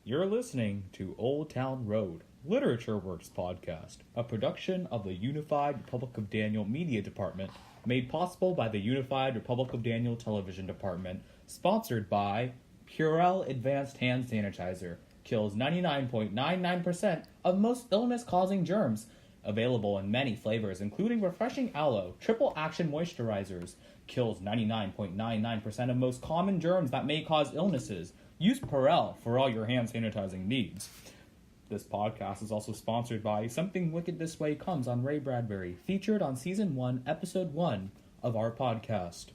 You're listening to Old Town Road, Literature Works Podcast, a production of the Unified Republic of Daniel Media Department, made possible by the Unified Republic of Daniel Television Department, sponsored by Purell Advanced Hand Sanitizer, kills 99.99% of most illness-causing germs, available in many flavors, including refreshing aloe, triple action moisturizers, kills 99.99% of most common germs that may cause illnesses. Use Purell for all your hand sanitizing needs. This podcast is also sponsored by Something Wicked This Way Comes on Ray Bradbury, featured on Season 1, Episode 1 of our podcast.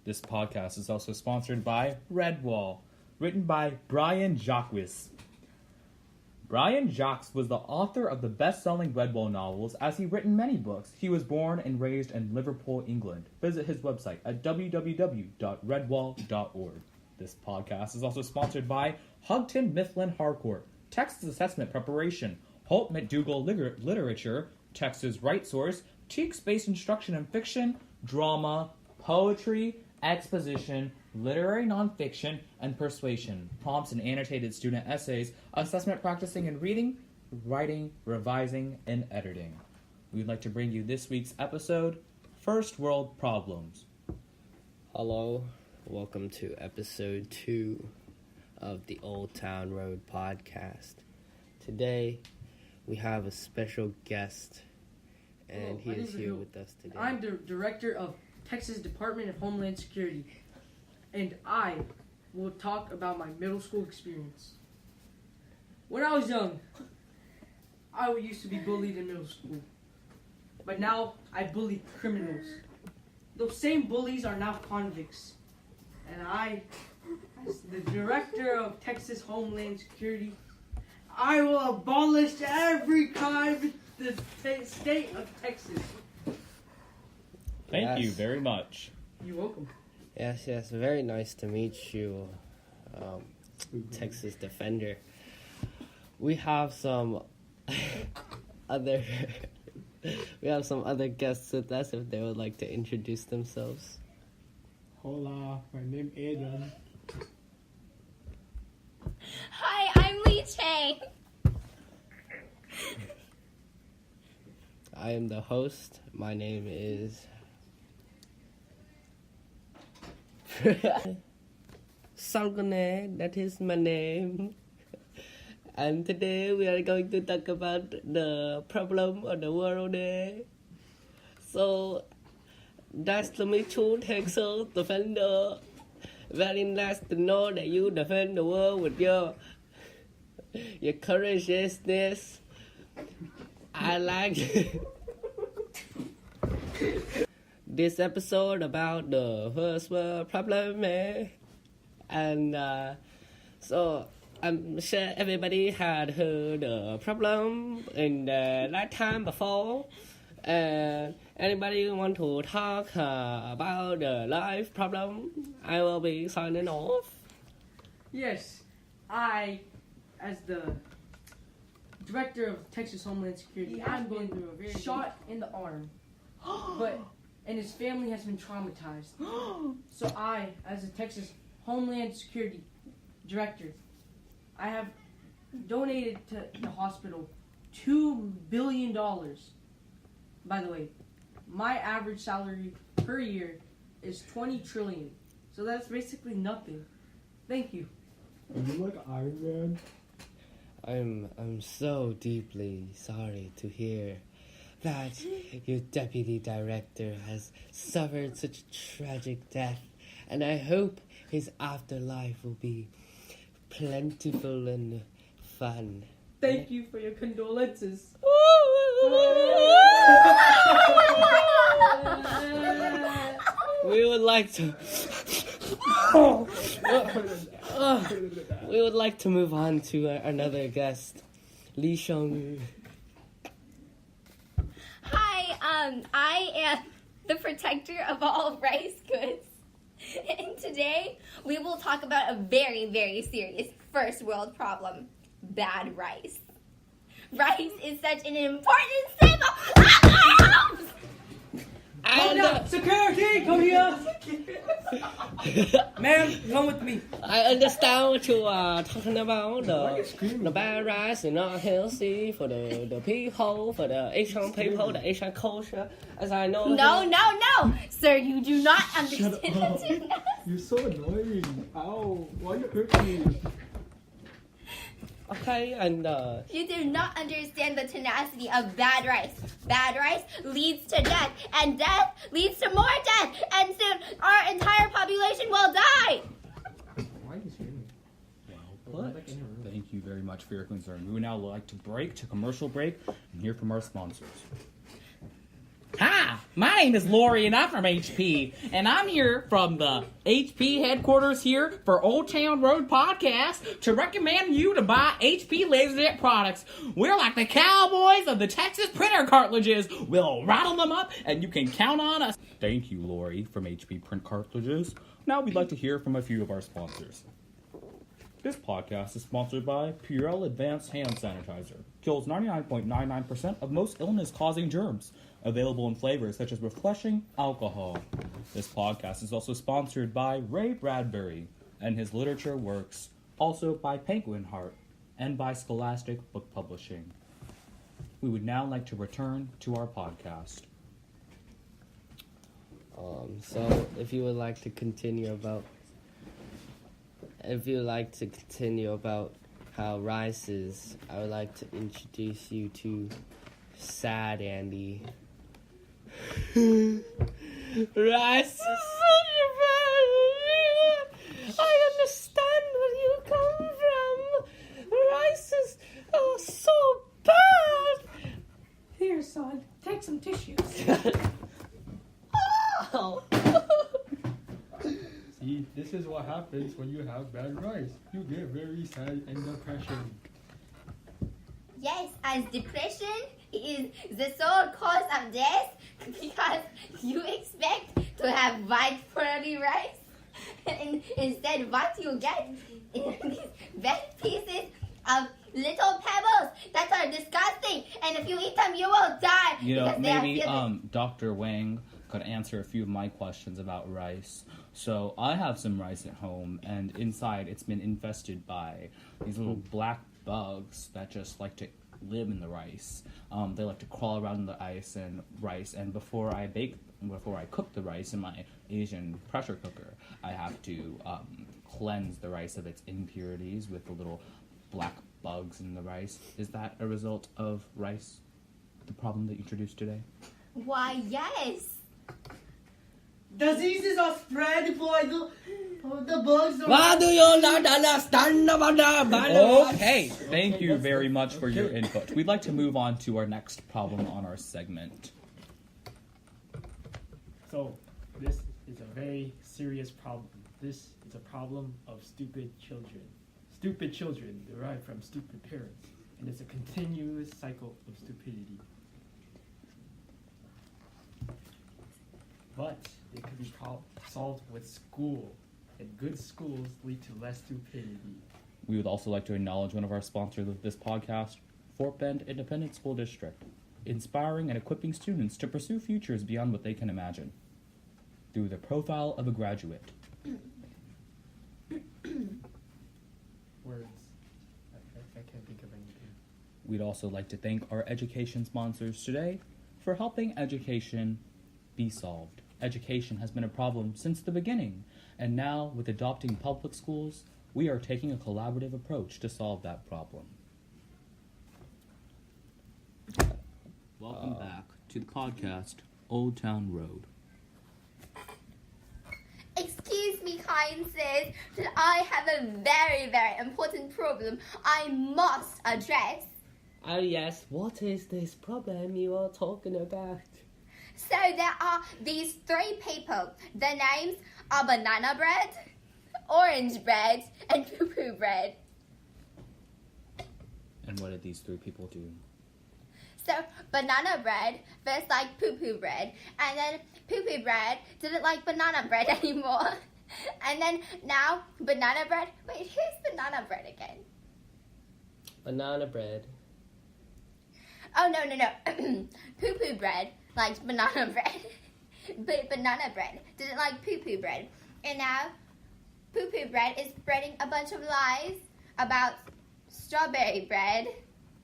This podcast is also sponsored by Redwall, written by Brian Jacques. Brian Jacques was the author of the best-selling Redwall novels, as he written many books. He was born and raised in Liverpool, England. Visit his website at www.redwall.org. This podcast is also sponsored by Hugton Mifflin Harcourt, Texas Assessment Preparation, Holt McDougall Literature, Texas Right Source, Teaks-based instruction in fiction, drama, poetry, exposition, literary nonfiction, and persuasion, prompts and annotated student essays, assessment practicing in reading, writing, revising, and editing. We'd like to bring you this week's episode, First World Problems. Hello, welcome to episode 2 of the Old Town Road podcast. Today, we have a special guest, and he is here with us today. I'm the director of Texas Department of Homeland Security, and I will talk about my middle school experience. When I was young, I used to be bullied in middle school, but now I bully criminals. Those same bullies are now convicts, and I, as the director of Texas Homeland Security, I will abolish every crime in the state of Texas. Thank you very much. You're welcome. Yes, very nice to meet you, Texas Defender. We have some other guests with us if they would like to introduce themselves. Hola, my name is Adam. Hi, I'm Lee Chang. I am the host. My name is Salgone, that is my name. And today we are going to talk about the problem of the world. So, nice to meet you, Texas Defender. Very nice to know that you defend the world with your courageousness. I like this episode about the first world problem, and so I'm sure everybody had heard the problem in the lifetime before. And anybody want to talk about the life problem? I will be signing off. Yes, I, as the director of Texas Homeland Security, I'm going through a very shot in the arm, and his family has been traumatized. So I, as a Texas Homeland Security director, I have donated to the hospital $2 billion. By the way, my average salary per year is $20 trillion. So that's basically nothing. Thank you. Are you like Iron Man? I'm so deeply sorry to hear that your deputy director has suffered such a tragic death, and I hope his afterlife will be plentiful and fun. Thank you for your condolences. We would like to move on to another guest, Lee Shong. Hi, I am the protector of all rice goods. And today, we will talk about a very, very serious first world problem, bad rice. Rice is such an important staple of our homes! And Security, come here. Ma'am, come with me. I understand what you are talking about. The bad rice is not healthy for the people, for the Asian people, the Asian culture. As I know. No, sir, you do not understand Shut up. the tenacity. You're so annoying. Ow, why you hurt me? Okay, and You do not understand the tenacity of bad rice. Bad rice leads to death, and death leads to more death, and soon our entire population will die. Why are you screaming? What? Thank you very much for your concern. We would now like to break to commercial break and hear from our sponsors. Hi, my name is Lori and I'm from HP, and I'm here from the HP headquarters here for Old Town Road Podcast to recommend you to buy HP LaserJet products. We're like the cowboys of the Texas printer cartridges. We'll rattle them up and you can count on us. Thank you, Lori, from HP Print Cartridges. Now we'd like to hear from a few of our sponsors. This podcast is sponsored by Purell Advanced Hand Sanitizer. Kills 99.99% of most illness-causing germs. Available in flavors such as refreshing alcohol. This podcast is also sponsored by Ray Bradbury and his literature works. Also by Penguin Heart and by Scholastic Book Publishing. We would now like to return to our podcast. so if you would like to continue about how rice is, I would like to introduce you to Sad Andy. Rice is such a bad. I understand where you come from. Rice is so bad. Here, son, take some tissues. Oh. See, this is what happens when you have bad rice. You get very sad and depression. Yes, as depression is the sole cause of death because you expect to have white pearly rice and instead what you get is these big pieces of little pebbles that are disgusting, and if you eat them you will die. You know, because they are maybe filled Dr. Wang could answer a few of my questions about rice. So I have some rice at home, and inside it's been infested by these little black bugs that just like to live in the rice. They like to crawl around in the rice, and before I cook the rice in my Asian pressure cooker, I have to cleanse the rice of its impurities with the little black bugs in the rice. Is that a result of rice, the problem that you introduced today? Why, yes. Diseases are spread by the bugs. Why do you not understand about that? Okay, thank you very much for your input. We'd like to move on to our next problem on our segment. So, this is a very serious problem. This is a problem of stupid children. Stupid children derive from stupid parents, and it's a continuous cycle of stupidity. But it could be solved with school, and good schools lead to less stupidity. We would also like to acknowledge one of our sponsors of this podcast, Fort Bend Independent School District, inspiring and equipping students to pursue futures beyond what they can imagine through the profile of a graduate. Words. I can't think of anything. We'd also like to thank our education sponsors today for helping education be solved. Education has been a problem since the beginning, and now with adopting public schools, we are taking a collaborative approach to solve that problem. Welcome back to the podcast, Old Town Road. Excuse me, kind sirs, that I have a very, very important problem I must address. Oh yes, what is this problem you are talking about? So there are these three people. Their names are banana bread, orange bread, and poo-poo bread. And what did these three people do? So banana bread first liked poo-poo bread, and then poo-poo bread didn't like banana bread anymore. And then now banana bread. Wait, who's banana bread again? Banana bread. Oh no. Poo-poo bread liked banana bread. banana bread, didn't like poo-poo bread. And now poo-poo bread is spreading a bunch of lies about strawberry bread.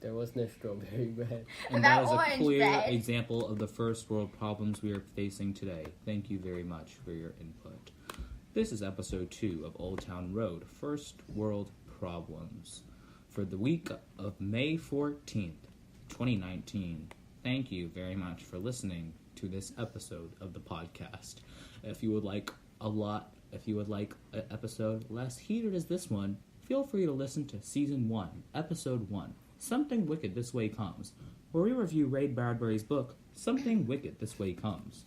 There was no strawberry bread. And About that is a orange clear bread. example of the first world problems we are facing today. Thank you very much for your input. This is episode 2 of Old Town Road, First World Problems, for the week of May 14th, 2019. Thank you very much for listening to this episode of the podcast. If you would like an episode less heated as this one, feel free to listen to Season 1, Episode 1, Something Wicked This Way Comes, where we review Ray Bradbury's book, Something Wicked This Way Comes.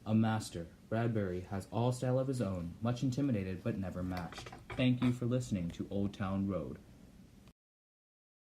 A master, Bradbury has all style of his own, much intimidated but never matched. Thank you for listening to Old Town Road,